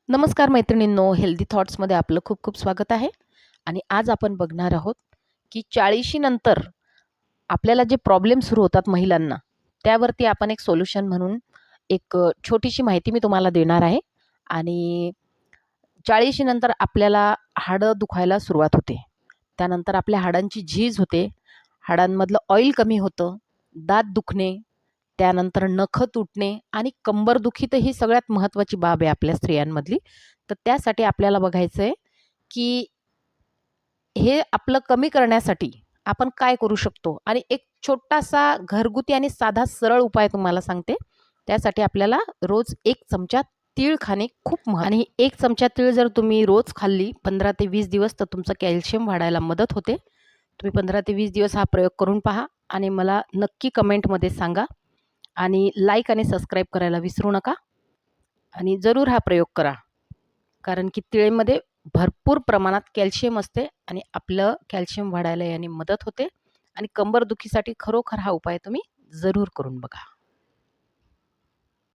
नमस्कार मैत्रिणींनो, हेल्दी थॉट्समध्ये आपलं खूप खूप स्वागत आहे. आणि आज आपण बघणार आहोत की 40शी नंतर आपल्याला जे प्रॉब्लेम सुरू होतात महिलांना, त्यावरती आपण एक सोल्युशन म्हणून एक छोटीशी माहिती मी तुम्हाला देणार आहे. आणि 40शी नंतर आपल्याला हाडं दुखायला सुरुवात होते. त्यानंतर आपल्या हाडांची झीज होते, हाडांमधलं ऑइल कमी होतं, दात दुखणे, त्यानंतर नखं तुटणे आणि कंबरदुखी तर ही सगळ्यात महत्त्वाची बाब आहे आपल्या स्त्रियांमधली. तर त्यासाठी आपल्याला बघायचं आहे, की हे आपलं कमी करण्यासाठी आपण काय करू शकतो आणि एक छोटासा घरगुती आणि साधा सरळ उपाय तुम्हाला सांगते. त्यासाठी आपल्याला रोज 1 चमचा तीळ खाणे खूप आणि 1 चमचा तीळ जर तुम्ही रोज खाल्ली 15 ते 20 दिवस तर तुमचं कॅल्शियम वाढायला मदत होते. तुम्ही 15 ते 20 दिवस हा प्रयोग करून पहा आणि मला नक्की कमेंटमध्ये सांगा. आणि लाईक आणि सबस्क्राईब करायला विसरू नका. आणि जरूर हा प्रयोग करा. कारण की तिळेमध्ये भरपूर प्रमाणात कॅल्शियम असते आणि आपलं कॅल्शियम वाढायला याने मदत होते. आणि कंबरदुखीसाठी खरोखर हा उपाय तुम्ही जरूर करून बघा.